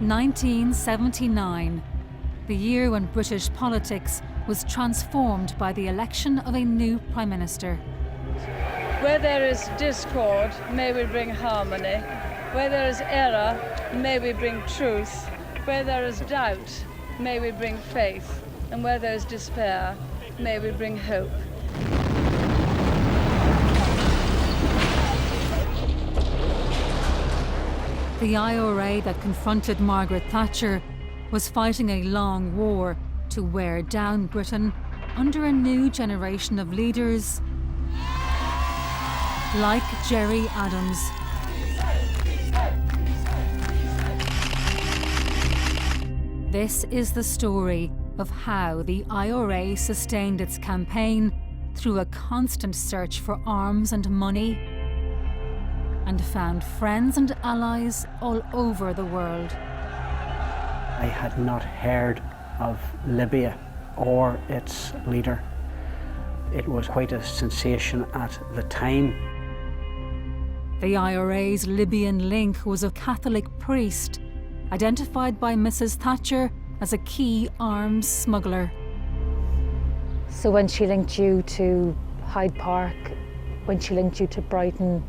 1979, the year when British politics was transformed by the election of a new Prime Minister. Where there is discord, may we bring harmony. Where there is error, may we bring truth. Where there is doubt, may we bring faith. And where there is despair, may we bring hope. The IRA that confronted Margaret Thatcher was fighting a long war to wear down Britain under a new generation of leaders like Gerry Adams. This is the story of how the IRA sustained its campaign through a constant search for arms and money, and found friends and allies all over the world. I had not heard of Libya or its leader. It was quite a sensation at the time. The IRA's Libyan link was a Catholic priest, identified by Mrs. Thatcher as a key arms smuggler. So when she linked you to Hyde Park, when she linked you to Brighton,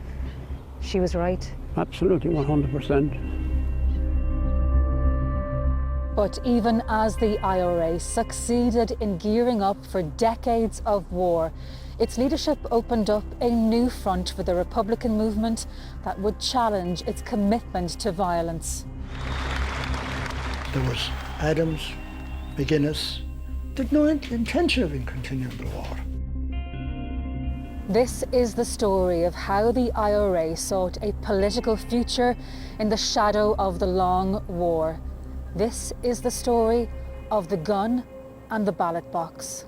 she was right? Absolutely, 100%. But even as the IRA succeeded in gearing up for decades of war, its leadership opened up a new front for the Republican movement that would challenge its commitment to violence. There was Adams, McGuinness, did no intention of continuing the war. This is the story of how the IRA sought a political future in the shadow of the long war. This is the story of the gun and the ballot box.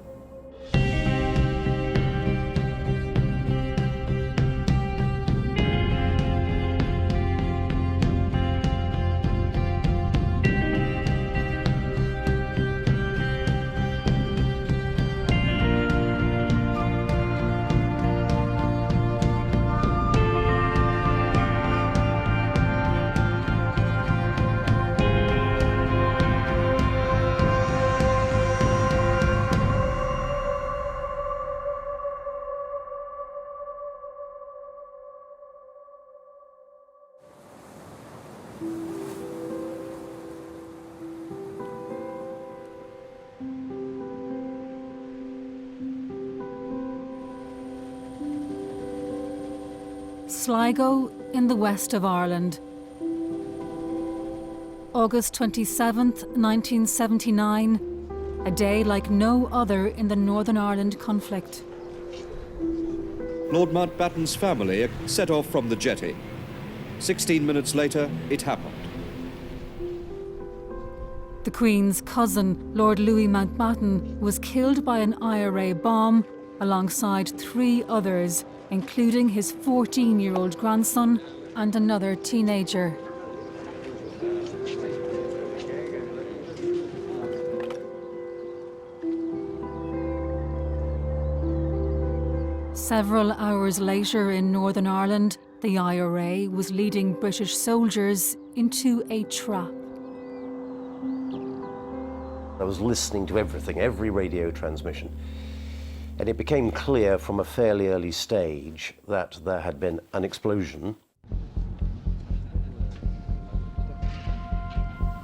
Sligo in the west of Ireland. August 27th, 1979, a day like no other in the Northern Ireland conflict. Lord Mountbatten's family set off from the jetty. 16 minutes later, it happened. The Queen's cousin, Lord Louis Mountbatten, was killed by an IRA bomb alongside 3 others, including his 14-year-old grandson and another teenager. Several hours later in Northern Ireland, the IRA was leading British soldiers into a trap. I was listening to everything, every radio transmission. And it became clear from a fairly early stage that there had been an explosion.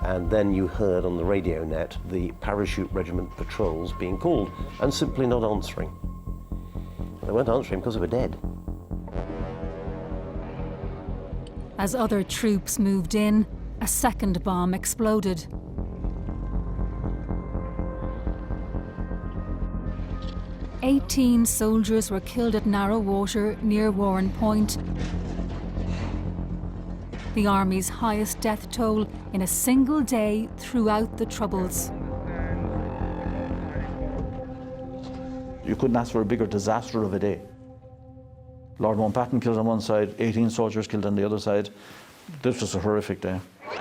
And then you heard on the radio net the parachute regiment patrols being called and simply not answering. They weren't answering because they were dead. As other troops moved in, a second bomb exploded. "18 soldiers were killed at Narrowwater near Warren Point. The Army's highest death toll in a single day throughout the Troubles. You couldn't ask for a bigger disaster of a day. Lord Mountbatten killed on one side, 18 soldiers killed on the other side. This was a horrific day.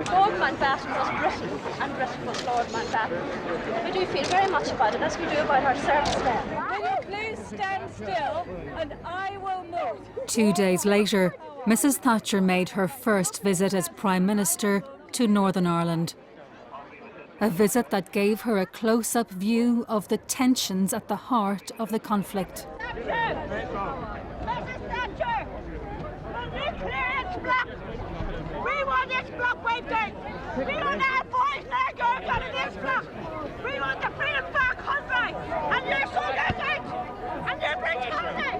Lord Mountbatten was Britain, and Britain was Lord Mountbatten. We do feel very much about it, as we do about our servicemen. Will you please stand still, and I will move. 2 days later, Mrs. Thatcher made her first visit as Prime Minister to Northern Ireland. A visit that gave her a close-up view of the tensions at the heart of the conflict. Mrs. Thatcher, the nuclear block. We want this block wiped out. We don't have boys and girls out of this block. We want the freedom back country. And your soldiers out. And your British colony.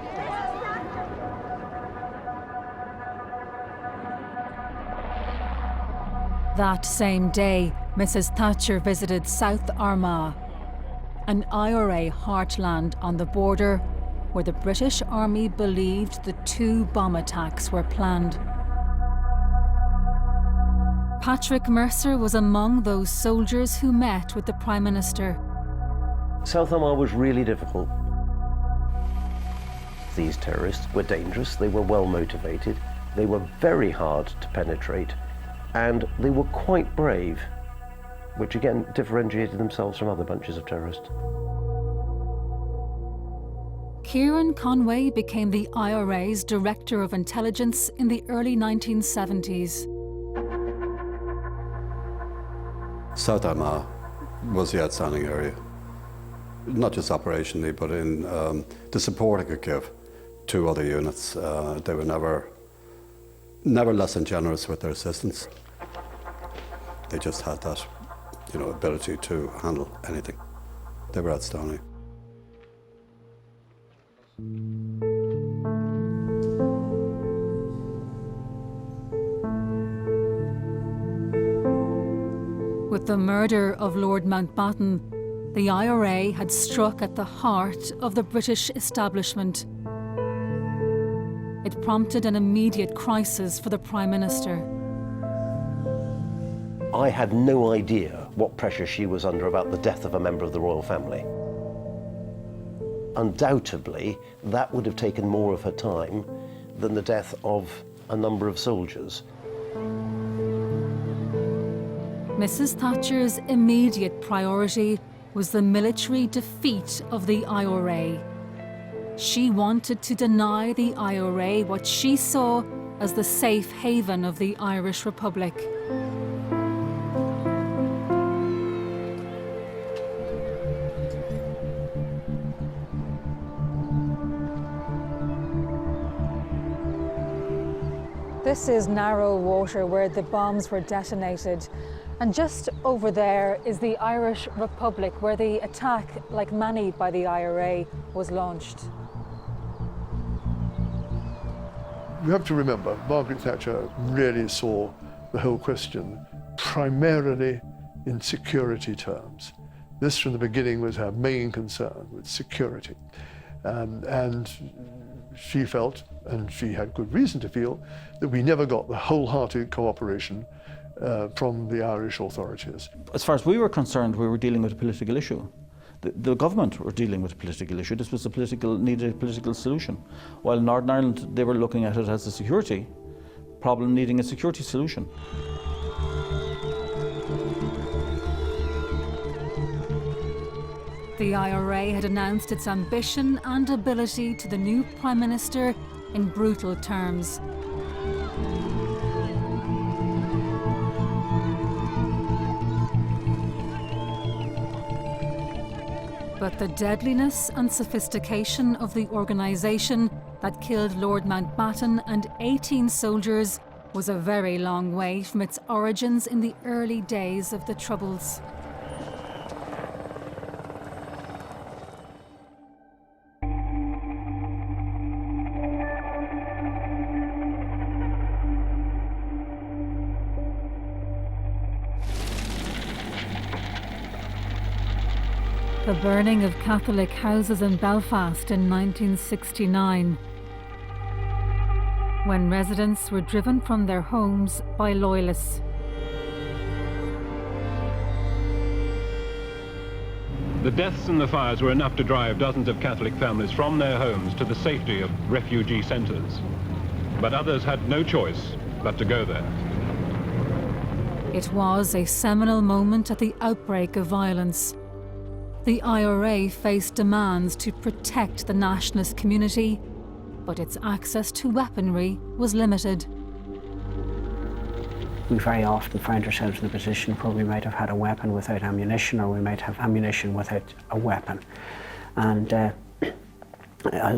That same day, Mrs. Thatcher visited South Armagh, an IRA heartland on the border where the British Army believed the 2 bomb attacks were planned. Patrick Mercer was among those soldiers who met with the Prime Minister. South Armagh was really difficult. These terrorists were dangerous, they were well motivated, they were very hard to penetrate, and they were quite brave, which again differentiated themselves from other bunches of terrorists. Kieran Conway became the IRA's Director of Intelligence in the early 1970s. South Armagh was the outstanding area, not just operationally, but in the support it could give to other units. They were never less than generous with their assistance. They just had that, ability to handle anything. They were outstanding. With the murder of Lord Mountbatten, the IRA had struck at the heart of the British establishment. It prompted an immediate crisis for the Prime Minister. I had no idea what pressure she was under about the death of a member of the royal family. Undoubtedly, that would have taken more of her time than the death of a number of soldiers. Mrs. Thatcher's immediate priority was the military defeat of the IRA. She wanted to deny the IRA what she saw as the safe haven of the Irish Republic. This is narrow water where the bombs were detonated. And just over there is the Irish Republic, where the attack, like many by the IRA, was launched. You have to remember, Margaret Thatcher really saw the whole question primarily in security terms. This, from the beginning, was her main concern, with security. And she felt, and she had good reason to feel, that we never got the wholehearted cooperation from the Irish authorities. As far as we were concerned, we were dealing with a political issue. The government were dealing with a political issue. This was needed a political solution. While in Northern Ireland, they were looking at it as a security problem needing a security solution. The IRA had announced its ambition and ability to the new Prime Minister in brutal terms. But the deadliness and sophistication of the organisation that killed Lord Mountbatten and 18 soldiers was a very long way from its origins in the early days of the Troubles. The burning of Catholic houses in Belfast in 1969, when residents were driven from their homes by loyalists. The deaths and the fires were enough to drive dozens of Catholic families from their homes to the safety of refugee centres. But others had no choice but to go there. It was a seminal moment at the outbreak of violence. The IRA faced demands to protect the nationalist community, but its access to weaponry was limited. We very often find ourselves in a position where we might have had a weapon without ammunition, or we might have ammunition without a weapon. And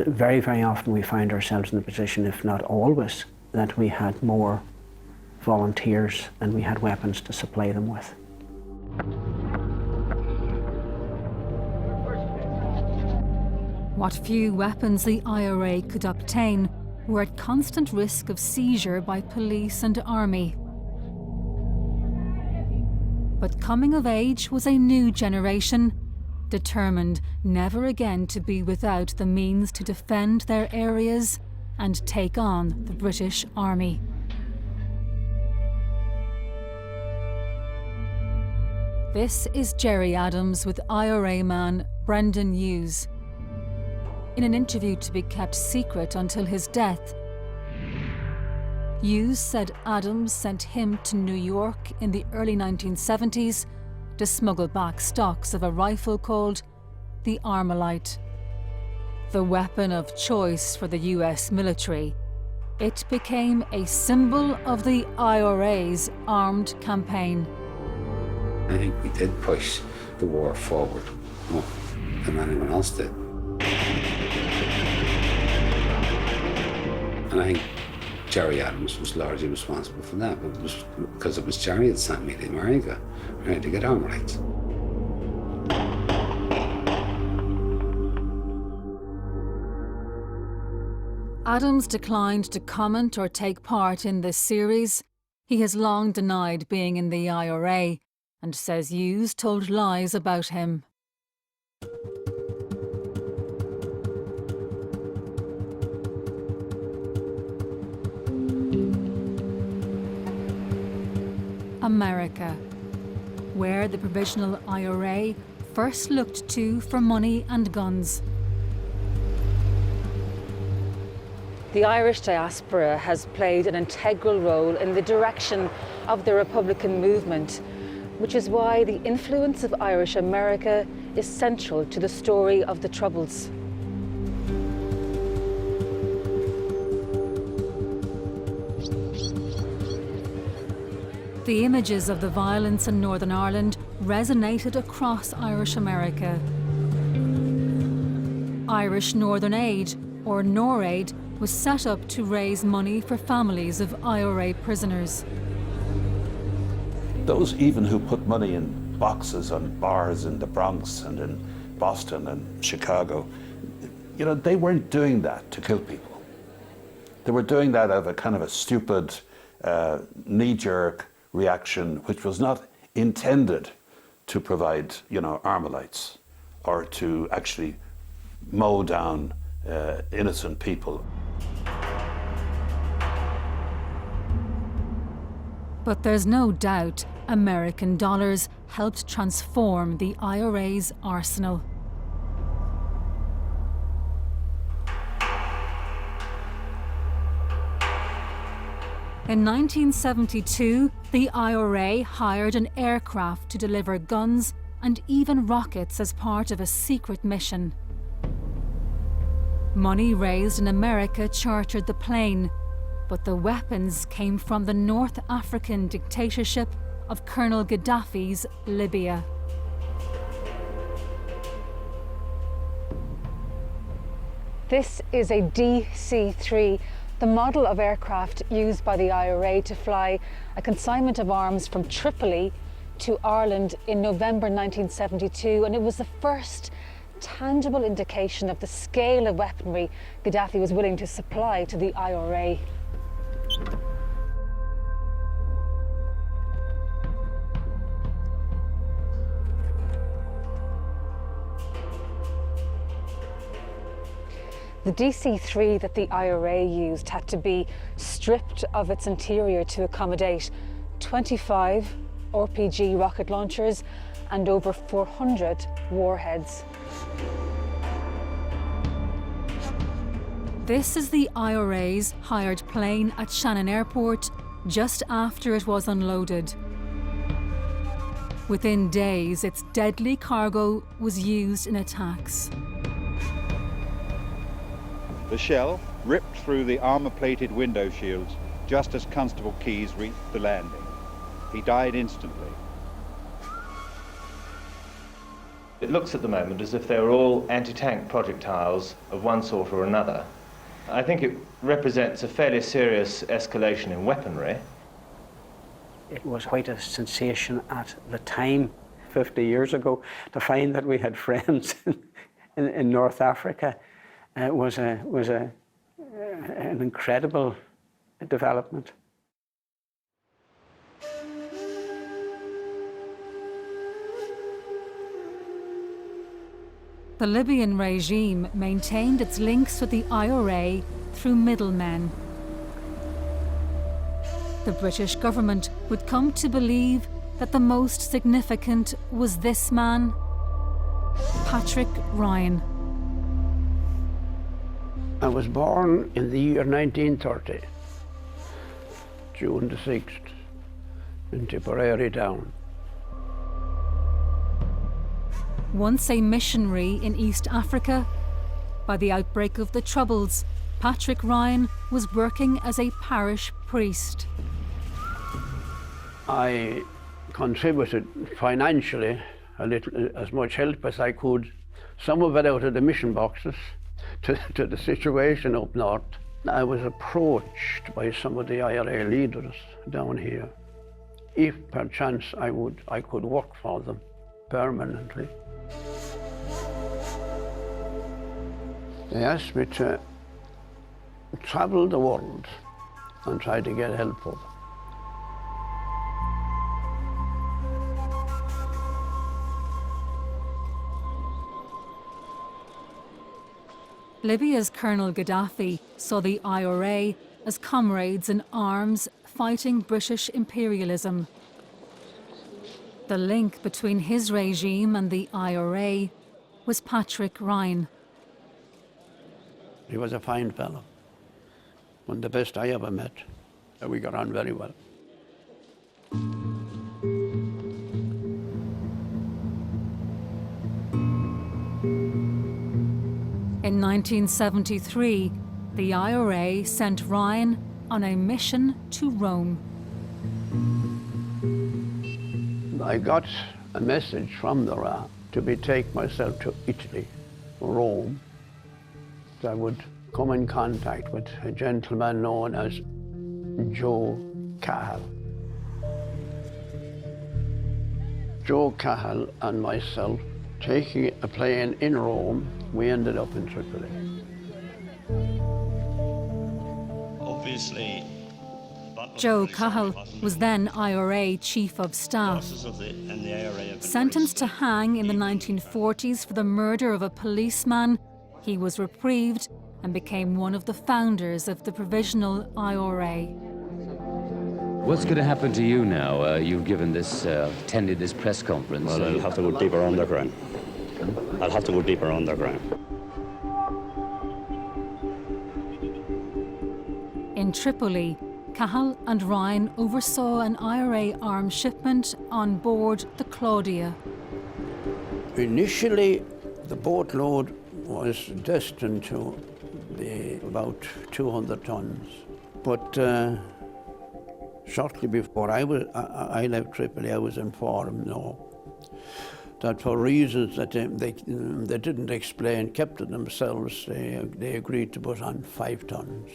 very, very often we find ourselves in the position, if not always, that we had more volunteers than we had weapons to supply them with. What few weapons the IRA could obtain were at constant risk of seizure by police and army. But coming of age was a new generation, determined never again to be without the means to defend their areas and take on the British Army. This is Gerry Adams with IRA man Brendan Hughes. In an interview to be kept secret until his death, Hughes said Adams sent him to New York in the early 1970s to smuggle back stocks of a rifle called the Armalite. The weapon of choice for the US military, it became a symbol of the IRA's armed campaign. I think we did push the war forward more than anyone else did. And I think Gerry Adams was largely responsible for that, but it was because it was Gerry that sent me to America, right, to get Armalites. Adams declined to comment or take part in this series. He has long denied being in the IRA and says Hughes told lies about him. America, where the Provisional IRA first looked to for money and guns. The Irish diaspora has played an integral role in the direction of the Republican movement, which is why the influence of Irish America is central to the story of the Troubles. The images of the violence in Northern Ireland resonated across Irish America. Irish Northern Aid, or NORAID, was set up to raise money for families of IRA prisoners. Those even who put money in boxes on bars in the Bronx and in Boston and Chicago, you know, they weren't doing that to kill people. They were doing that out of a kind of a stupid, knee-jerk reaction, which was not intended to provide, you know, Armalites or to actually mow down innocent people. But there's no doubt American dollars helped transform the IRA's arsenal. In 1972, the IRA hired an aircraft to deliver guns and even rockets as part of a secret mission. Money raised in America chartered the plane, but the weapons came from the North African dictatorship of Colonel Gaddafi's Libya. This is a DC-3, the model of aircraft used by the IRA to fly a consignment of arms from Tripoli to Ireland in November 1972, and it was the first tangible indication of the scale of weaponry Gaddafi was willing to supply to the IRA. The DC-3 that the IRA used had to be stripped of its interior to accommodate 25 RPG rocket launchers and over 400 warheads. This is the IRA's hired plane at Shannon Airport just after it was unloaded. Within days, its deadly cargo was used in attacks. The shell ripped through the armour-plated window shields just as Constable Keyes reached the landing. He died instantly. It looks at the moment as if they were all anti-tank projectiles of one sort or another. I think it represents a fairly serious escalation in weaponry. It was quite a sensation at the time, 50 years ago, to find that we had friends in North Africa. Was an incredible development. The Libyan regime maintained its links with the IRA through middlemen. The British government would come to believe that the most significant was this man, Patrick Ryan. I was born in the year 1930, June the 6th, in Tipperary Down. Once a missionary in East Africa, by the outbreak of the Troubles, Patrick Ryan was working as a parish priest. I contributed financially, as much help as I could, some of it out of the mission boxes, to the situation up north. I was approached by some of the IRA leaders down here, if perchance I could work for them permanently. They asked me to travel the world and try to get help for them. Libya's Colonel Gaddafi saw the IRA as comrades in arms fighting British imperialism. The link between his regime and the IRA was Patrick Ryan. He was a fine fellow, one of the best I ever met. We got on very well. In 1973, the IRA sent Ryan on a mission to Rome. I got a message from the RA to take myself to Italy, Rome. I would come in contact with a gentleman known as Joe Cahill. Joe Cahill and myself, taking a plane in Rome, we ended up in Tripoli. Obviously, Joe Cahill was then IRA Chief of Staff. Sentenced to hang in the 1940s for the murder of a policeman, he was reprieved and became one of the founders of the Provisional IRA. What's going to happen to you now? You've given this, attended this press conference. Well, I'll have to go deeper underground. I'll have to go deeper underground. In Tripoli, Cahill and Ryan oversaw an IRA arms shipment on board the Claudia. Initially, the boatload was destined to be about 200 tons. But shortly before I left Tripoli, I was informed, that for reasons that they didn't explain, kept to themselves, they agreed to put on 5 tons.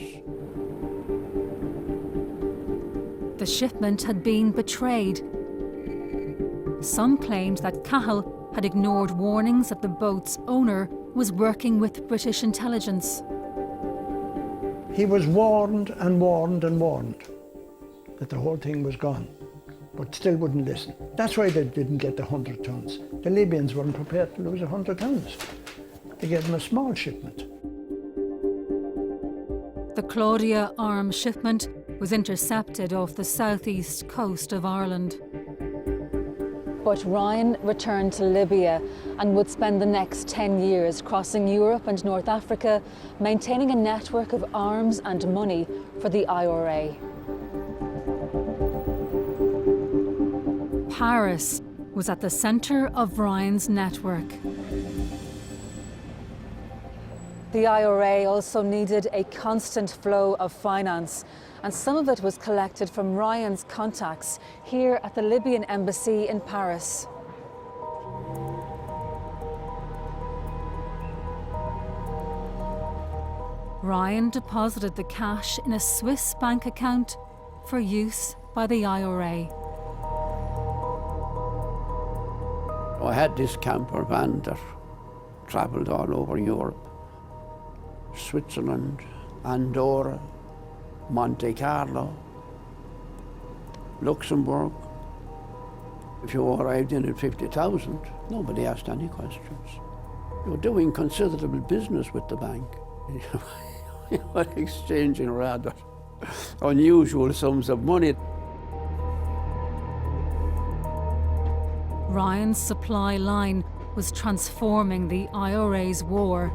The shipment had been betrayed. Some claimed that Cahill had ignored warnings that the boat's owner was working with British intelligence. He was warned and warned and warned that the whole thing was gone, but still wouldn't listen. That's why they didn't get the 100 tons. The Libyans weren't prepared to lose 100 tons. They gave them a small shipment. The Claudia arms shipment was intercepted off the southeast coast of Ireland. But Ryan returned to Libya and would spend the next 10 years crossing Europe and North Africa, maintaining a network of arms and money for the IRA. Paris was at the centre of Ryan's network. The IRA also needed a constant flow of finance, and some of it was collected from Ryan's contacts here at the Libyan embassy in Paris. Ryan deposited the cash in a Swiss bank account for use by the IRA. I had this camper van that travelled all over Europe. Switzerland, Andorra, Monte Carlo, Luxembourg. If you arrived in at 50,000, nobody asked any questions. You were doing considerable business with the bank. You were exchanging rather unusual sums of money. Ryan's supply line was transforming the IRA's war,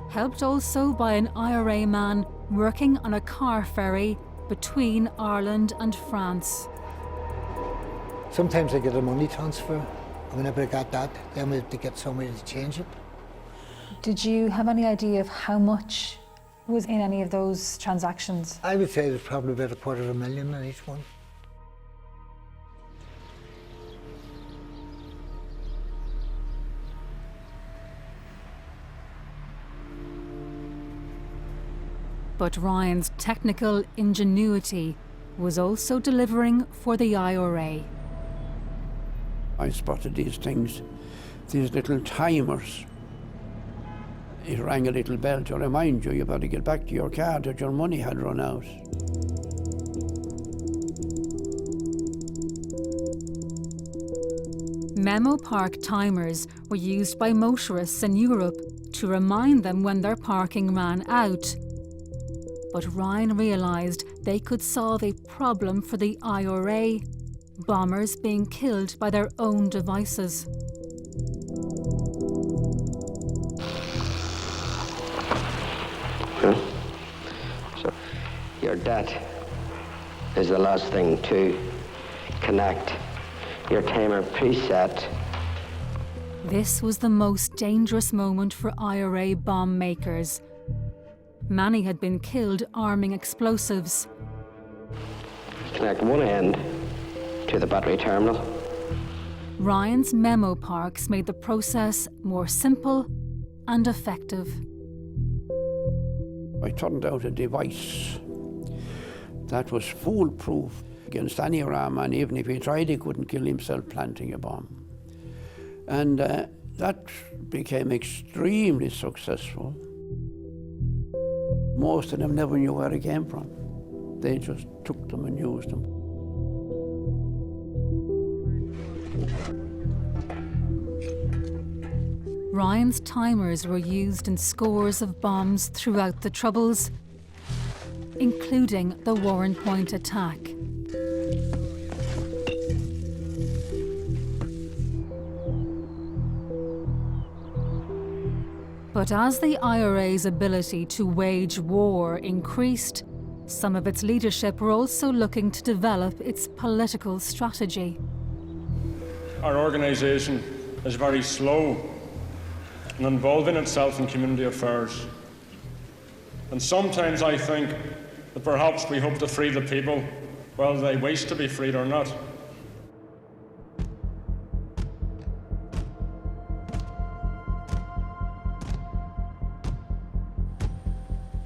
helped also by an IRA man working on a car ferry between Ireland and France. Sometimes I get a money transfer, and whenever I got that, then we had to get somebody to change it. Did you have any idea of how much was in any of those transactions? I would say there's probably about $250,000 in each one. But Ryan's technical ingenuity was also delivering for the IRA. I spotted these things, these little timers. It rang a little bell to remind you, you better get back to your car that your money had run out. Memo park timers were used by motorists in Europe to remind them when their parking ran out. But Ryan realised they could solve a problem for the IRA, bombers being killed by their own devices. So your debt is the last thing to connect. Your timer preset. This was the most dangerous moment for IRA bomb makers. Many had been killed arming explosives. Connect one end to the battery terminal. Ryan's memo parks made the process more simple and effective. I turned out a device that was foolproof against any Iran man. Even if he tried, he couldn't kill himself planting a bomb. And that became extremely successful. Most of them never knew where it came from. They just took them and used them. Ryan's timers were used in scores of bombs throughout the Troubles, including the Warren Point attack. But as the IRA's ability to wage war increased, some of its leadership were also looking to develop its political strategy. Our organisation is very slow in involving itself in community affairs. And sometimes I think that perhaps we hope to free the people, whether they wish to be freed or not.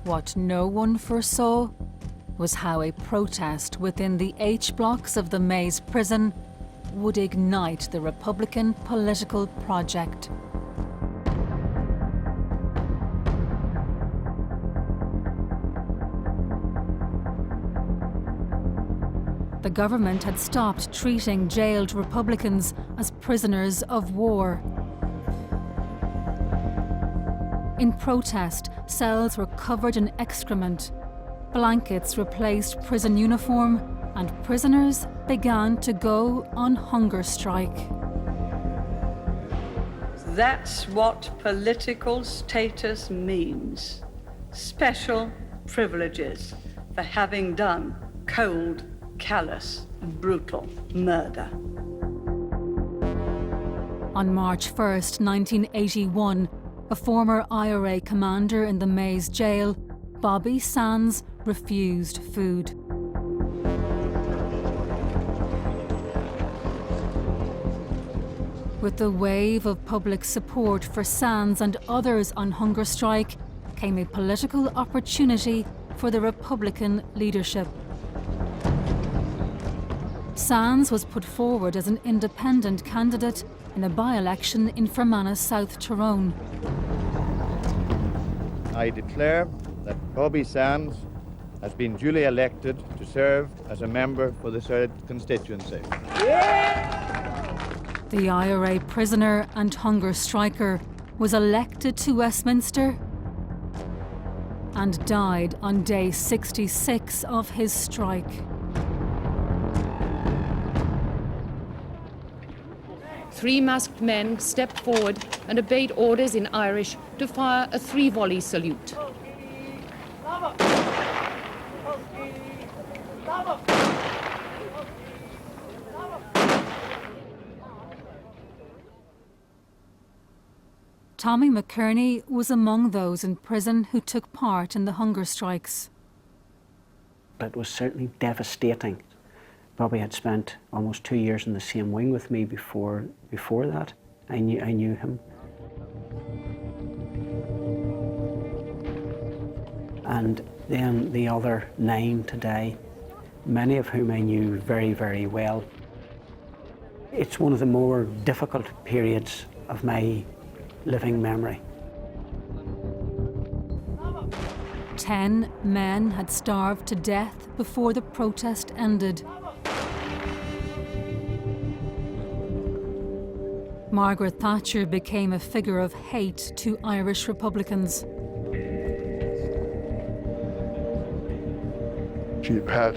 What no one foresaw was how a protest within the H blocks of the Maze prison would ignite the Republican political project. The government had stopped treating jailed Republicans as prisoners of war. In protest, cells were covered in excrement, blankets replaced prison uniform, and prisoners began to go on hunger strike. That's what political status means. Special privileges for having done cold, callous, brutal murder. On March 1st, 1981, a former IRA commander in the Maze jail, Bobby Sands refused food. With the wave of public support for Sands and others on hunger strike came a political opportunity for the Republican leadership. Sands was put forward as an independent candidate in a by-election in Fermanagh, South Tyrone. I declare that Bobby Sands has been duly elected to serve as a member for the 3rd constituency. The IRA prisoner and hunger striker was elected to Westminster and died on day 66 of his strike. Three masked men stepped forward and obeyed orders in Irish to fire a 3-volley salute. Tommy McKerney was among those in prison who took part in the hunger strikes. It was certainly devastating. Bobby had spent almost 2 years in the same wing with me before that. I knew him. And then the other 9 today, many of whom I knew very, very well. It's one of the more difficult periods of my living memory. 10 men had starved to death before the protest ended. Margaret Thatcher became a figure of hate to Irish Republicans. She had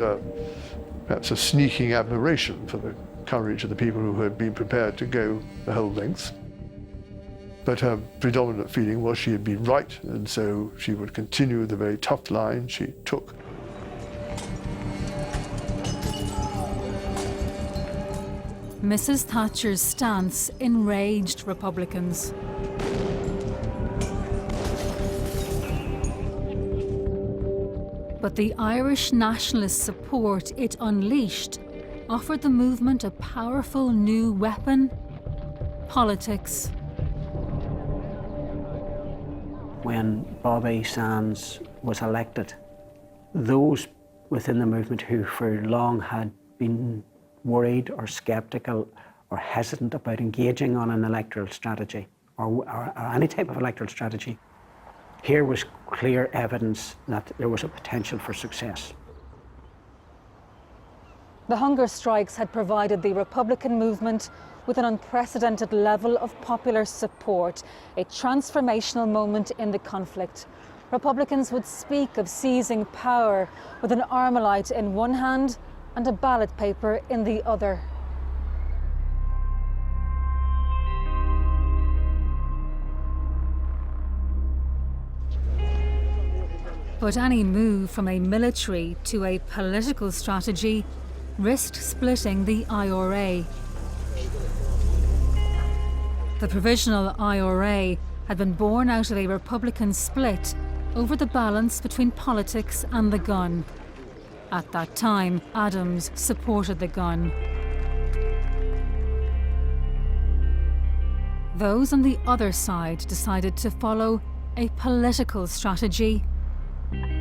perhaps a sneaking admiration for the courage of the people who had been prepared to go the whole length. But her predominant feeling was she had been right, and so she would continue the very tough line she took. Mrs. Thatcher's stance enraged Republicans. But the Irish nationalist support it unleashed offered the movement a powerful new weapon: politics. When Bobby Sands was elected, those within the movement who for long had been worried or sceptical or hesitant about engaging on an electoral strategy or any type of electoral strategy, here was clear evidence that there was a potential for success. The hunger strikes had provided the Republican movement with an unprecedented level of popular support, a transformational moment in the conflict. Republicans would speak of seizing power with an Armalite in one hand and a ballot paper in the other. But any move from a military to a political strategy risked splitting the IRA. The provisional IRA had been born out of a Republican split over the balance between politics and the gun. At that time, Adams supported the gun. Those on the other side decided to follow a political strategy,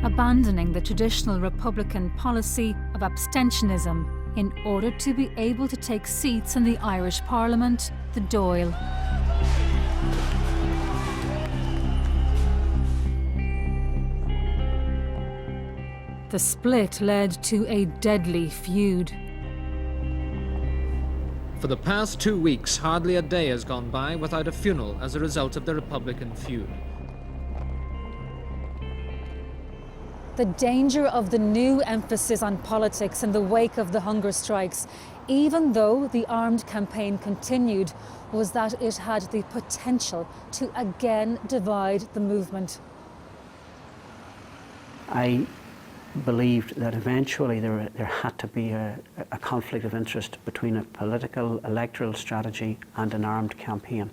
abandoning the traditional Republican policy of abstentionism in order to be able to take seats in the Irish Parliament, the Dáil. The split led to a deadly feud. For the past 2 weeks, hardly a day has gone by without a funeral as a result of the Republican feud. The danger of the new emphasis on politics in the wake of the hunger strikes, even though the armed campaign continued, was that it had the potential to again divide the movement. I believed that eventually there had to be a conflict of interest between a political electoral strategy and an armed campaign.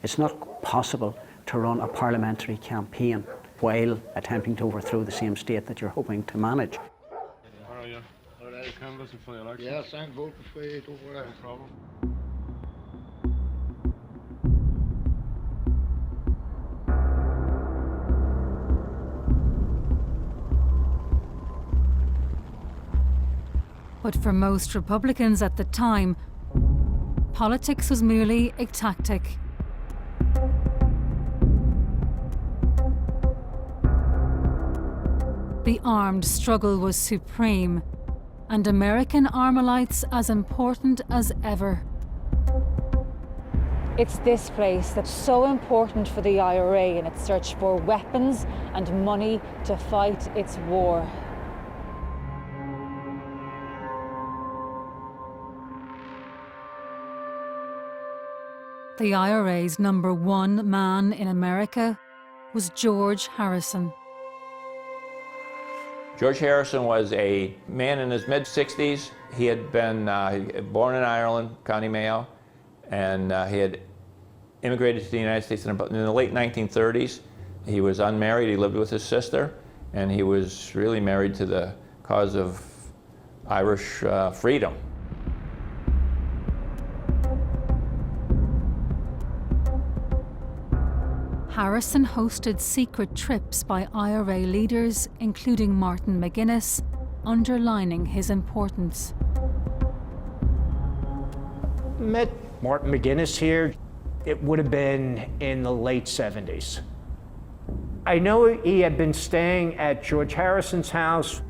It's not possible to run a parliamentary campaign while attempting to overthrow the same state that you're hoping to manage. How are you? Are they canvassing for the election? Yes, I'm voting for you, don't worry. No problem. But for most Republicans at the time, politics was merely a tactic. The armed struggle was supreme, and American Armalites as important as ever. It's this place that's so important for the IRA in its search for weapons and money to fight its war. The IRA's #1 man in America was George Harrison. George Harrison was a man in his mid-60s. He had been born in Ireland, County Mayo, and he had immigrated to the United States in the late 1930s. He was unmarried, he lived with his sister, and he was really married to the cause of Irish freedom. Harrison hosted secret trips by IRA leaders, including Martin McGuinness, underlining his importance. Met Martin McGuinness here. It would have been in the late 70s. I know he had been staying at George Harrison's house.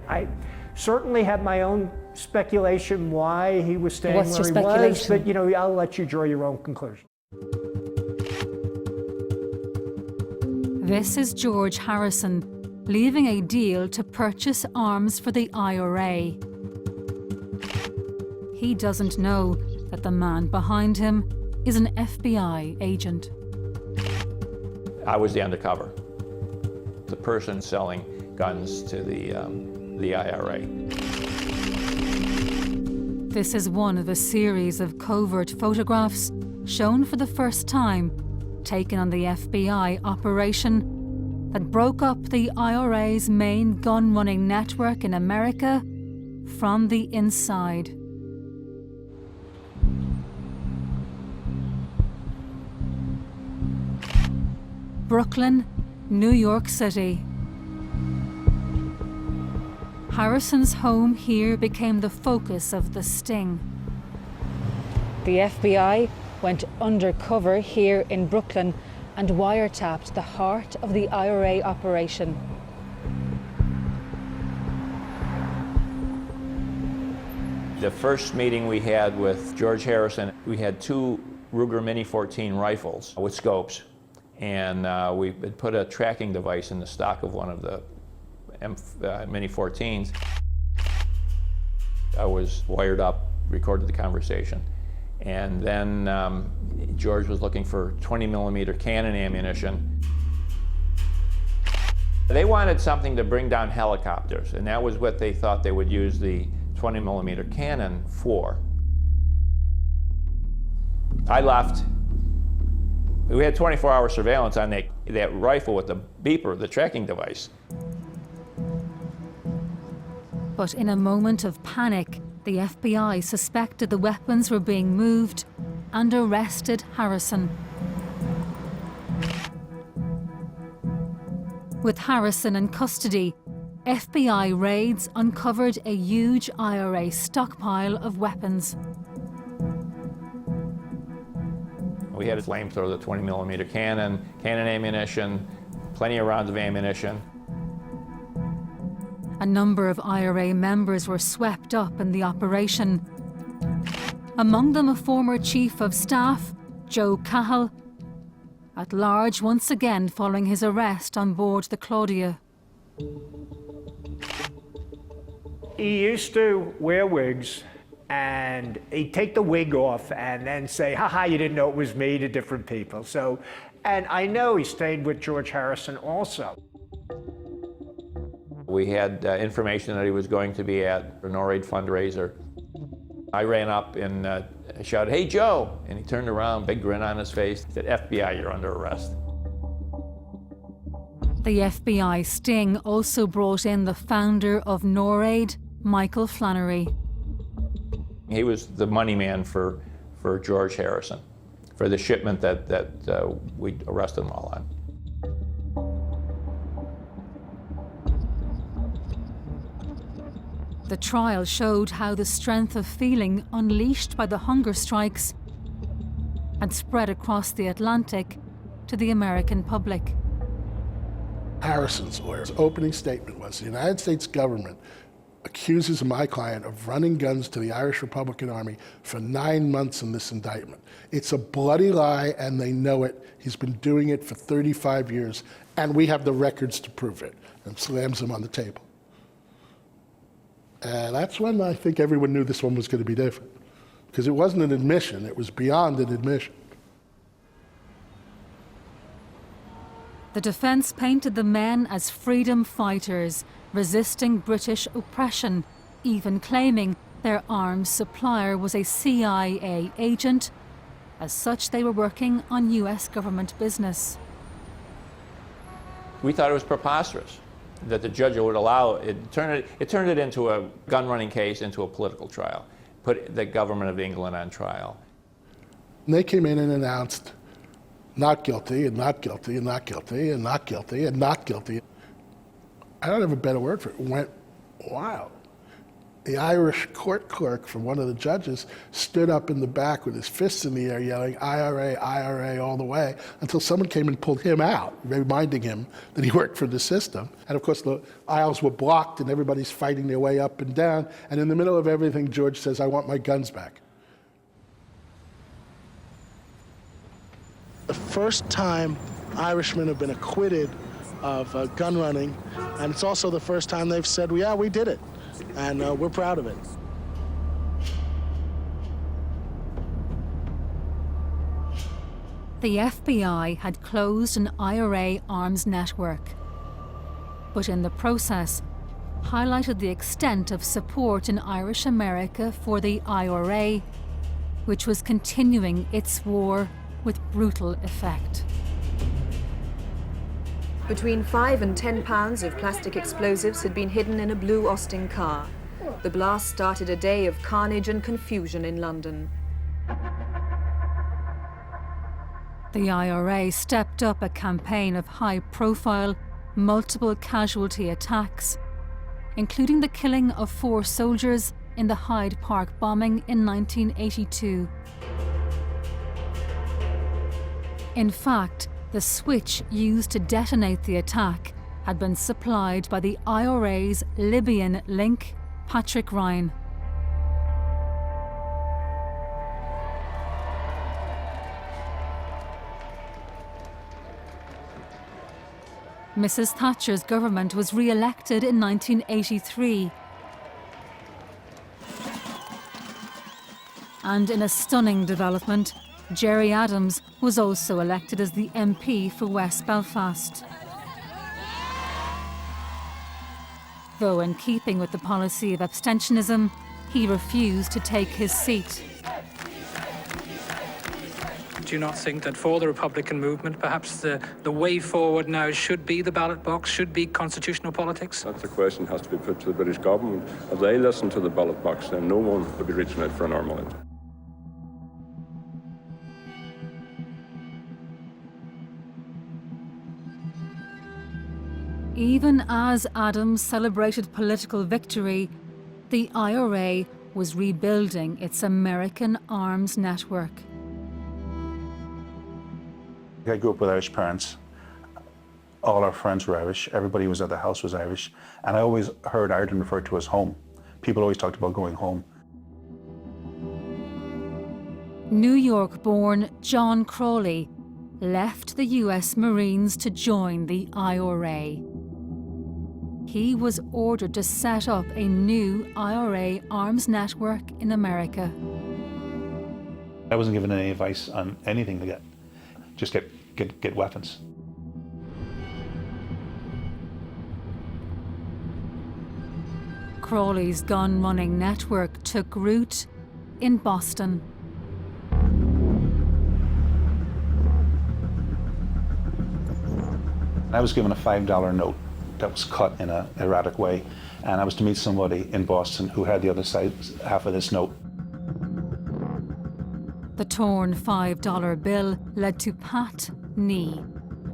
I certainly have my own speculation why he was staying What's where your he was, speculation? but I'll let you draw your own conclusion. This is George Harrison, leaving a deal to purchase arms for the IRA. He doesn't know that the man behind him is an FBI agent. I was the undercover, the person selling guns to the IRA. This is one of a series of covert photographs shown for the first time, taken on the FBI operation that broke up the IRA's main gun-running network in America from the inside. Brooklyn, New York City. Harrison's home here became the focus of the sting. The FBI went undercover here in Brooklyn and wiretapped the heart of the IRA operation. The first meeting we had with George Harrison, we had 2 Ruger Mini 14 rifles with scopes, and we had put a tracking device in the stock of one of the Mini 14s. I was wired up, recorded the conversation, and then George was looking for 20mm cannon ammunition. They wanted something to bring down helicopters, and that was what they thought they would use the 20mm cannon for. I left. We had 24-hour surveillance on that rifle with the beeper, the tracking device. But in a moment of panic, the FBI suspected the weapons were being moved and arrested Harrison. With Harrison in custody, FBI raids uncovered a huge IRA stockpile of weapons. We had a flamethrower, the 20mm cannon ammunition, plenty of rounds of ammunition. A number of IRA members were swept up in the operation. Among them a former chief of staff, Joe Cahill, at large once again following his arrest on board the Claudia. He used to wear wigs, and he'd take the wig off and then say, "Ha-ha, you didn't know it was me," to different people. So, and I know he stayed with George Harrison also. We had information that he was going to be at a NORAID fundraiser. I ran up and shouted, "Hey, Joe!" And he turned around, big grin on his face. He said, "FBI, you're under arrest." The FBI sting also brought in the founder of NORAID, Michael Flannery. He was the money man for George Harrison, for the shipment that we arrested them all on. The trial showed how the strength of feeling unleashed by the hunger strikes had spread across the Atlantic to the American public. Harrison's lawyer's opening statement was, the United States government accuses my client of running guns to the Irish Republican Army for 9 months in this indictment. It's a bloody lie, and they know it. He's been doing it for 35 years, and we have the records to prove it, and slams them on the table. And that's when I think everyone knew this one was going to be different, because it wasn't an admission, it was beyond an admission. The defense painted the men as freedom fighters, resisting British oppression, even claiming their arms supplier was a CIA agent. As such, they were working on US government business. We thought it was preposterous that the judge would allow it. It turned it into a gun running case, into a political trial, put the government of England on trial. And they came in and announced not guilty, and not guilty, and not guilty, and not guilty, and not guilty. I don't have a better word for it. It went wild. The Irish court clerk from one of the judges stood up in the back with his fists in the air yelling, "IRA, IRA," all the way, until someone came and pulled him out, reminding him that he worked for the system. And of course, the aisles were blocked and everybody's fighting their way up and down. And in the middle of everything, George says, "I want my guns back." The first time Irishmen have been acquitted of gun running, and it's also the first time they've said, "Yeah, we did it," and we're proud of it. The FBI had closed an IRA arms network, but in the process highlighted the extent of support in Irish America for the IRA, which was continuing its war with brutal effect. Between 5 and 10 pounds of plastic explosives had been hidden in a blue Austin car. The blast started a day of carnage and confusion in London. The IRA stepped up a campaign of high-profile, multiple casualty attacks, including the killing of 4 soldiers in the Hyde Park bombing in 1982. In fact, the switch used to detonate the attack had been supplied by the IRA's Libyan link, Patrick Ryan. Mrs. Thatcher's government was re-elected in 1983. And in a stunning development, Gerry Adams was also elected as the MP for West Belfast. Though in keeping with the policy of abstentionism, he refused to take his seat. Do you not think that for the Republican movement, perhaps the way forward now should be the ballot box, should be constitutional politics? That's a question that has to be put to the British government. If they listen to the ballot box, then no one would be reaching out for an armament. Even as Adams celebrated political victory, the IRA was rebuilding its American arms network. I grew up with Irish parents. All our friends were Irish. Everybody who was at the house was Irish. And I always heard Ireland referred to as home. People always talked about going home. New York-born John Crawley left the US Marines to join the IRA. He was ordered to set up a new IRA arms network in America. I wasn't given any advice on anything to get. Just get weapons. Crawley's gun-running network took root in Boston. I was given a $5 note that was cut in an erratic way, and I was to meet somebody in Boston who had the other side, half of this note. The torn $5 bill led to Pat Nee,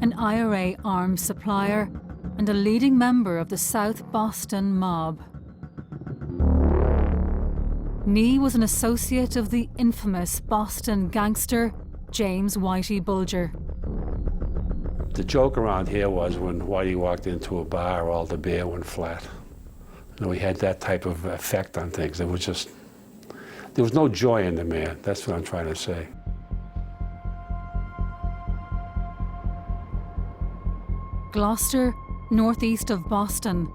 an IRA arms supplier and a leading member of the South Boston mob. Nee was an associate of the infamous Boston gangster James Whitey Bulger. The joke around here was when Whitey walked into a bar, all the beer went flat. You know, he had that type of effect on things. It was just, there was no joy in the man. That's what I'm trying to say. Gloucester, northeast of Boston.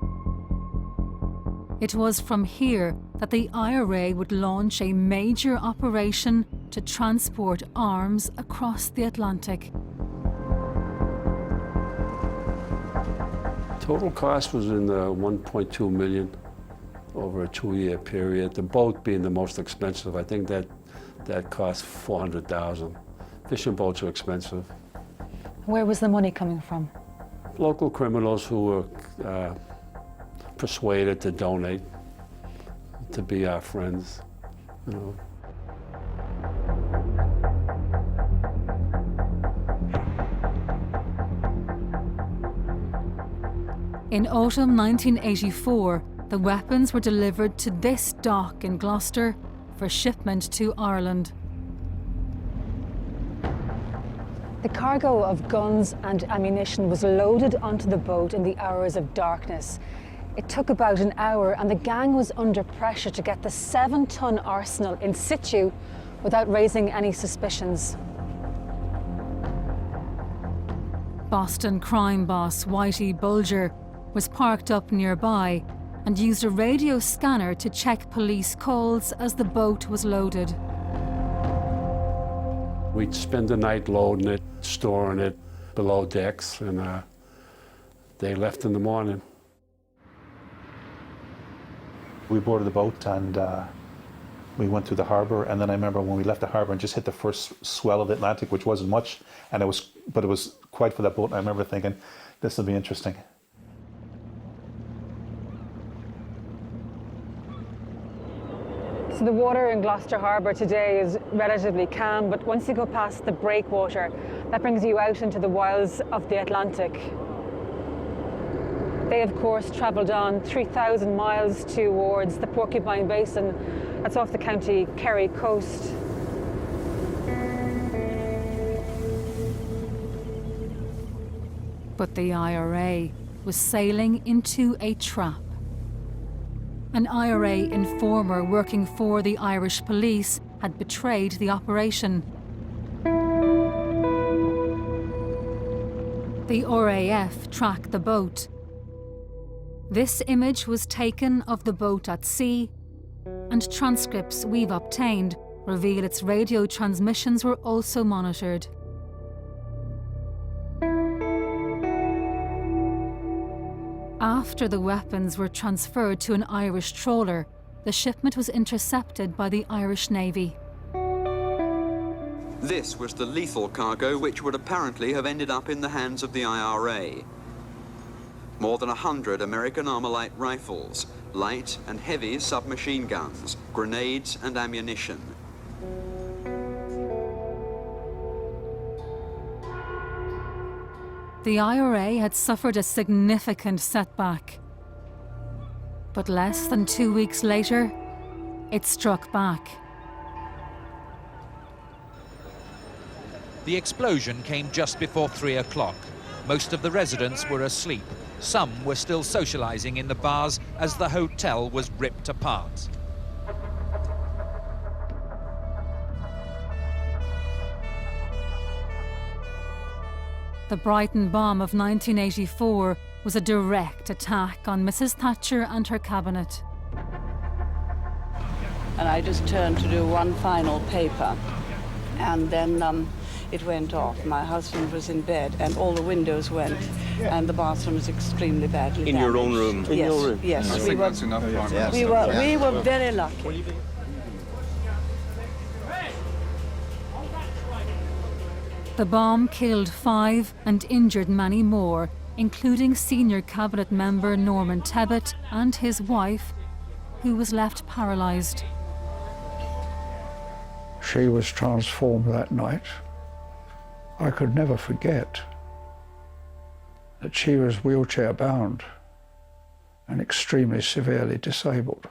It was from here that the IRA would launch a major operation to transport arms across the Atlantic. Total cost was in the 1.2 million over a 2-year period. The boat being the most expensive, I think that cost $400,000. Fishing boats are expensive. Where was the money coming from? Local criminals who were persuaded to donate, to be our friends, you know. In autumn 1984, the weapons were delivered to this dock in Gloucester for shipment to Ireland. The cargo of guns and ammunition was loaded onto the boat in the hours of darkness. It took about an hour and the gang was under pressure to get the 7-ton arsenal in situ without raising any suspicions. Boston crime boss Whitey Bulger was parked up nearby and used a radio scanner to check police calls as the boat was loaded. We'd spend the night loading it, storing it below decks, and they left in the morning. We boarded the boat and we went through the harbour, and then I remember when we left the harbour and just hit the first swell of the Atlantic, which wasn't much, and it was quite for that boat, and I remember thinking, this will be interesting. So the water in Gloucester Harbour today is relatively calm, but once you go past the breakwater, that brings you out into the wilds of the Atlantic. They, of course, travelled on 3,000 miles towards the Porcupine Basin. That's off the County Kerry coast. But the IRA was sailing into a trap. An IRA informer working for the Irish police had betrayed the operation. The RAF tracked the boat. This image was taken of the boat at sea, and transcripts we've obtained reveal its radio transmissions were also monitored. After the weapons were transferred to an Irish trawler, the shipment was intercepted by the Irish Navy. This was the lethal cargo which would apparently have ended up in the hands of the IRA. More than 100 American Armalite rifles, light and heavy submachine guns, grenades and ammunition. The IRA had suffered a significant setback. But less than 2 weeks later, it struck back. The explosion came just before 3 o'clock. Most of the residents were asleep. Some were still socializing in the bars as the hotel was ripped apart. The Brighton bomb of 1984 was a direct attack on Mrs. Thatcher and her cabinet. And I just turned to do one final paper, and then it went off. My husband was in bed, and all the windows went, and the bathroom was extremely badly In damaged. your own room? Yes, In your room? yes. I think that's enough. We were very lucky. The bomb killed 5 and injured many more, including senior cabinet member Norman Tebbit and his wife, who was left paralysed. She was transformed that night. I could never forget that she was wheelchair bound and extremely severely disabled.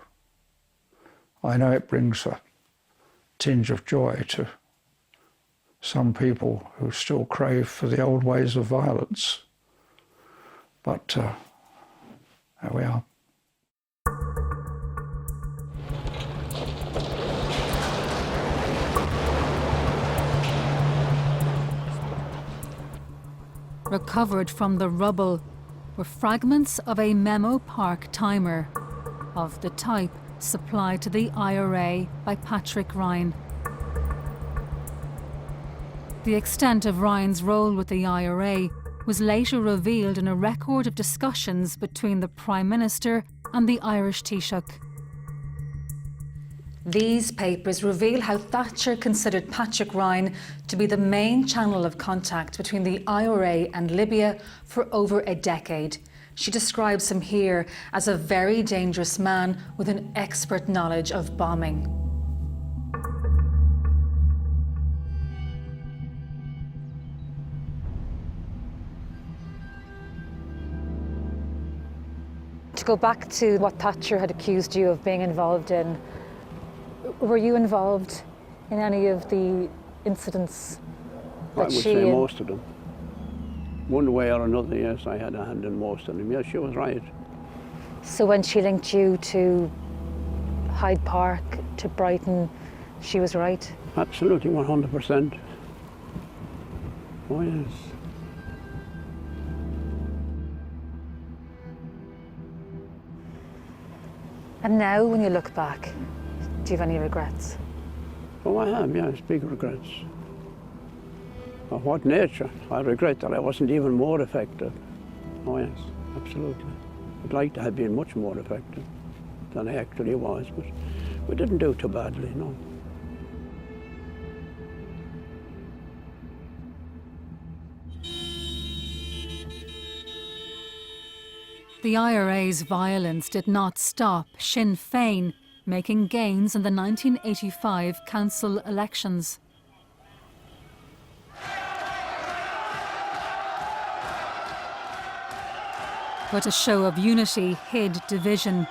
I know it brings a tinge of joy to some people who still crave for the old ways of violence, but there we are. Recovered from the rubble were fragments of a Memo Park timer, of the type supplied to the IRA by Patrick Ryan. The extent of Ryan's role with the IRA was later revealed in a record of discussions between the Prime Minister and the Irish Taoiseach. These papers reveal how Thatcher considered Patrick Ryan to be the main channel of contact between the IRA and Libya for over a decade. She describes him here as a very dangerous man with an expert knowledge of bombing. To go back to what Thatcher had accused you of being involved in, were you involved in any of the incidents that I would say most of them. One way or another, yes, I had a hand in most of them. Yes, she was right. So when she linked you to Hyde Park, to Brighton, she was right? Absolutely, 100%. Oh, yes. And now, when you look back, do you have any regrets? Oh, I have, yes, big regrets. Of what nature? I regret that I wasn't even more effective. Oh, yes, absolutely. I'd like to have been much more effective than I actually was, but we didn't do too badly, no. The IRA's violence did not stop Sinn Féin making gains in the 1985 council elections. But a show of unity hid division.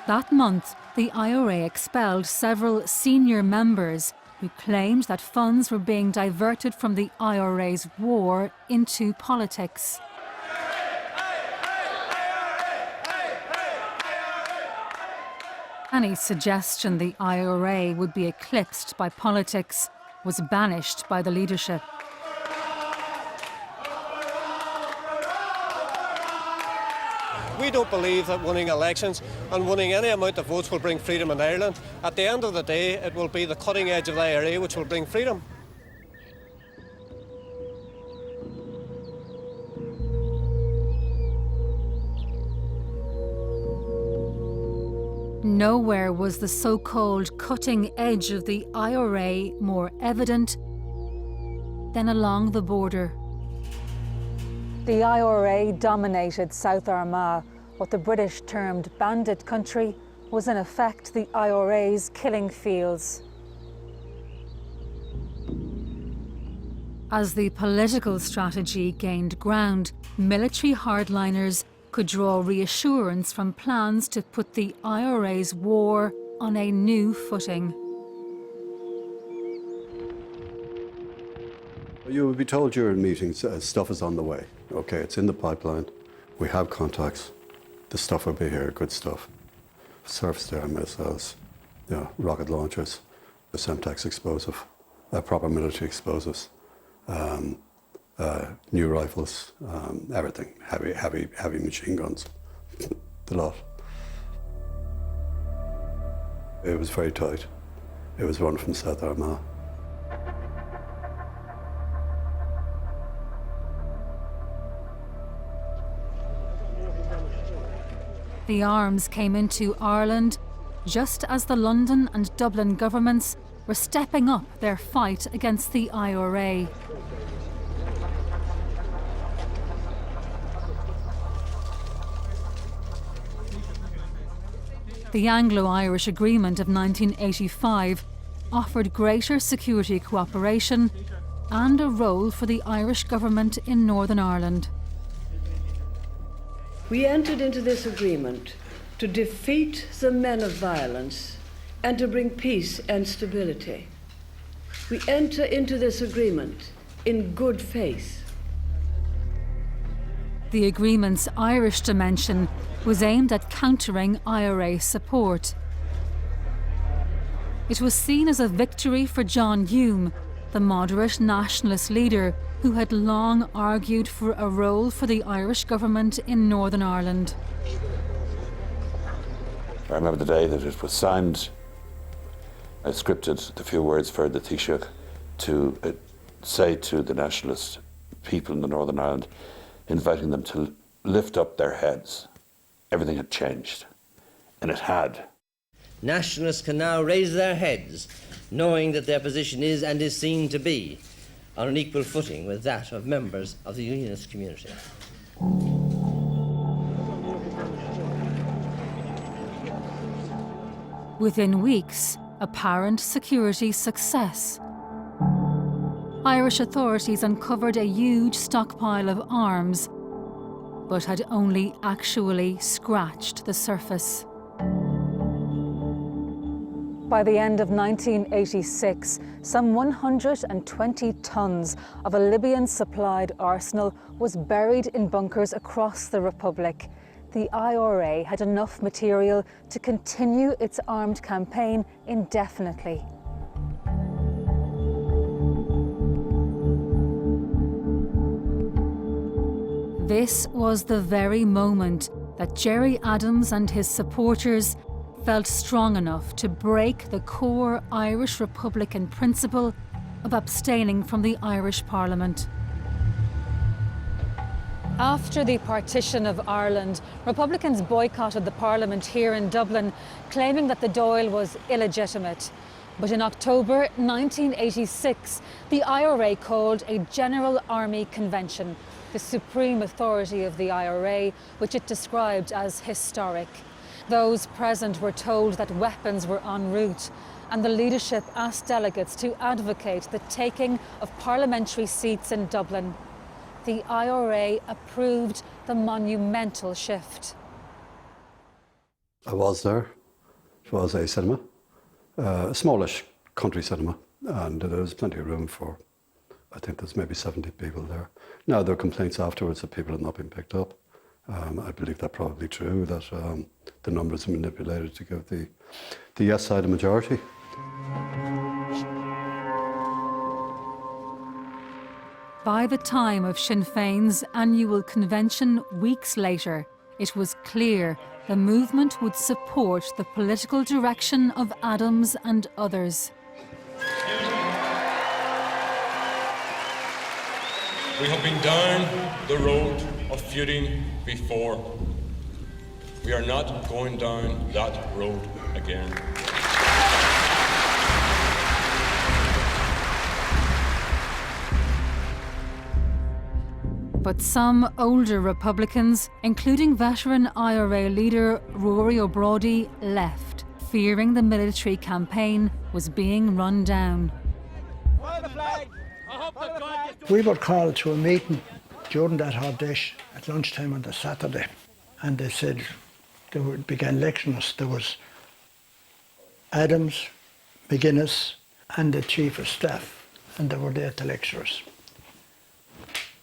That month, the IRA expelled several senior members who claimed that funds were being diverted from the IRA's war into politics. Any suggestion the IRA would be eclipsed by politics was banished by the leadership. We don't believe that winning elections and winning any amount of votes will bring freedom in Ireland. At the end of the day, it will be the cutting edge of the IRA which will bring freedom. Nowhere was the so-called cutting edge of the IRA more evident than along the border. The IRA dominated South Armagh. What the British termed bandit country was in effect the IRA's killing fields. As the political strategy gained ground, military hardliners could draw reassurance from plans to put the IRA's war on a new footing. You would be told during meetings stuff is on the way. Okay, it's in the pipeline. We have contacts. The stuff will be here, good stuff. Surface-to-air missiles, rocket launchers, the Semtex explosive, proper military explosives, new rifles, everything, heavy machine guns, the lot. It was very tight. It was run from South Armagh. The arms came into Ireland just as the London and Dublin governments were stepping up their fight against the IRA. The Anglo-Irish Agreement of 1985 offered greater security cooperation and a role for the Irish government in Northern Ireland. We entered into this agreement to defeat the men of violence and to bring peace and stability. We enter into this agreement in good faith. The agreement's Irish dimension was aimed at countering IRA support. It was seen as a victory for John U.Y.M, the moderate nationalist leader who had long argued for a role for the Irish government in Northern Ireland. I remember the day that it was signed. I scripted the few words for the Taoiseach to say to the nationalist people in the Northern Ireland, inviting them to lift up their heads. Everything had changed, and it had. Nationalists can now raise their heads, knowing that their position is and is seen to be on an equal footing with that of members of the Unionist community. Within weeks, apparent security success. Irish authorities uncovered a huge stockpile of arms, but had only actually scratched the surface. By the end of 1986, some 120 tons of a Libyan-supplied arsenal was buried in bunkers across the Republic. The IRA had enough material to continue its armed campaign indefinitely. This was the very moment that Gerry Adams and his supporters felt strong enough to break the core Irish Republican principle of abstaining from the Irish Parliament. After the partition of Ireland, Republicans boycotted the Parliament here in Dublin, claiming that the Dáil was illegitimate. But in October 1986, the IRA called a General Army Convention, the supreme authority of the IRA, which it described as historic. Those present were told that weapons were en route, and the leadership asked delegates to advocate the taking of parliamentary seats in Dublin. The IRA approved the monumental shift. I was there. It was a cinema, a smallish country cinema, and there was plenty of room for, I think there's maybe 70 people there. Now, there are complaints afterwards that people have not been picked up. I believe that's probably true, that the numbers are manipulated to give the yes side a majority. By the time of Sinn Féin's annual convention weeks later, it was clear the movement would support the political direction of Adams and others. We have been down the road of feuding before. We are not going down that road again. But some older Republicans, including veteran IRA leader Rory O'Brody, left, fearing the military campaign was being run down. We were called to a meeting during that Hardesh at lunchtime on the Saturday, and they said they began lecturing us. There was Adams, McGuinness, and the Chief of Staff, and they were there to lecture us.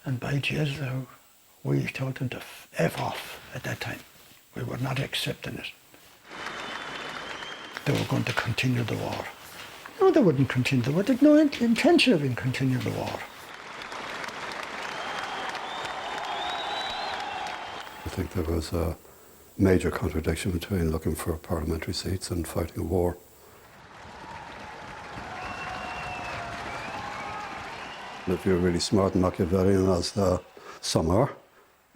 And by Jesus, we told them to F off at that time. We were not accepting it. They were going to continue the war. No, they wouldn't continue the war. They had no intention of continuing the war. I think there was a major contradiction between looking for parliamentary seats and fighting a war. If you're really smart and Machiavellian, as some are,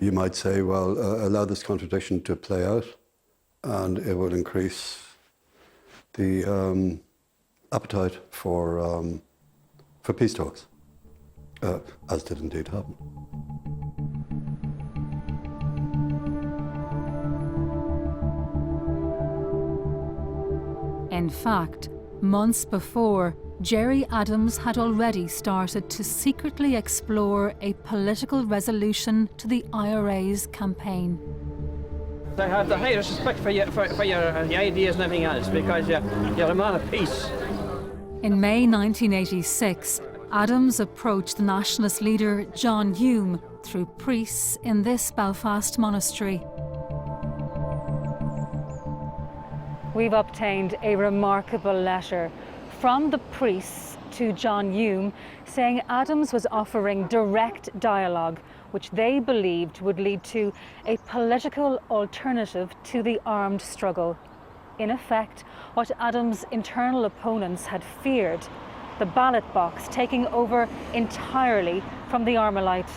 you might say, well, allow this contradiction to play out, and it will increase the appetite for peace talks, as did indeed happen. In fact, months before, Gerry Adams had already started to secretly explore a political resolution to the IRA's campaign. I have the highest respect for your ideas and everything else, because you're a man of peace. In May 1986, Adams approached the nationalist leader John U.Y.M through priests in this Belfast monastery. We've obtained a remarkable letter from the priests to John U.Y.M saying Adams was offering direct dialogue, which they believed would lead to a political alternative to the armed struggle. In effect, what Adams' internal opponents had feared, the ballot box taking over entirely from the Armalite.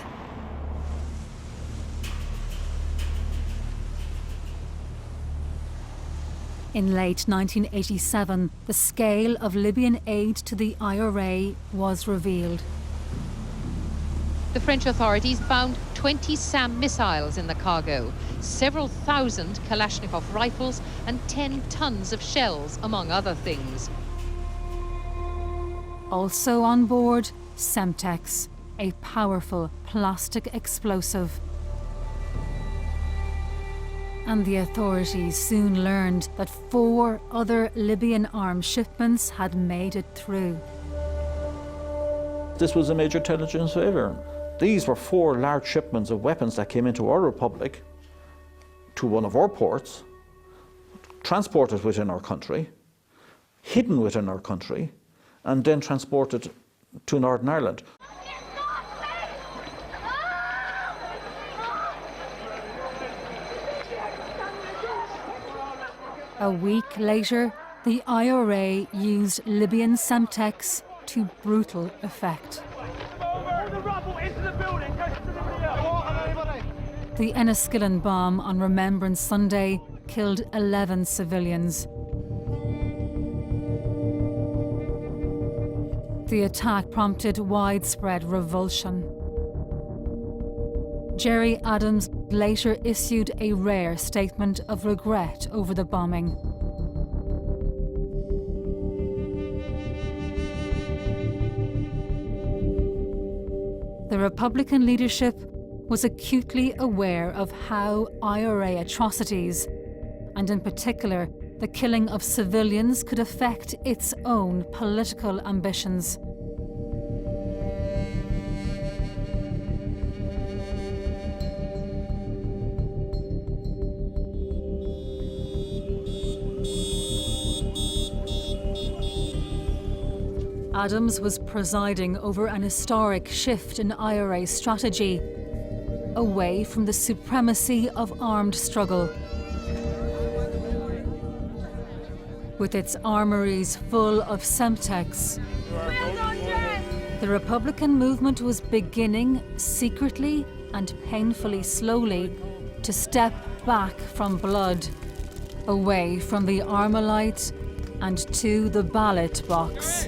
In late 1987, the scale of Libyan aid to the IRA was revealed. The French authorities found 20 SAM missiles in the cargo, several thousand Kalashnikov rifles and 10 tons of shells, among other things. Also on board, Semtex, a powerful plastic explosive. And the authorities soon learned that 4 other Libyan arms shipments had made it through. This was a major intelligence failure. These were 4 large shipments of weapons that came into our republic, to one of our ports, transported within our country, hidden within our country, and then transported to Northern Ireland. A week later, the IRA used Libyan Semtex to brutal effect. The Enniskillen bomb on Remembrance Sunday killed 11 civilians. The attack prompted widespread revulsion. Gerry Adams later issued a rare statement of regret over the bombing. The Republican leadership was acutely aware of how IRA atrocities, and in particular the killing of civilians, could affect its own political ambitions. Adams was presiding over an historic shift in IRA strategy, away from the supremacy of armed struggle. With its armories full of Semtex, the Republican movement was beginning, secretly and painfully slowly, to step back from blood, away from the Armalite and to the ballot box.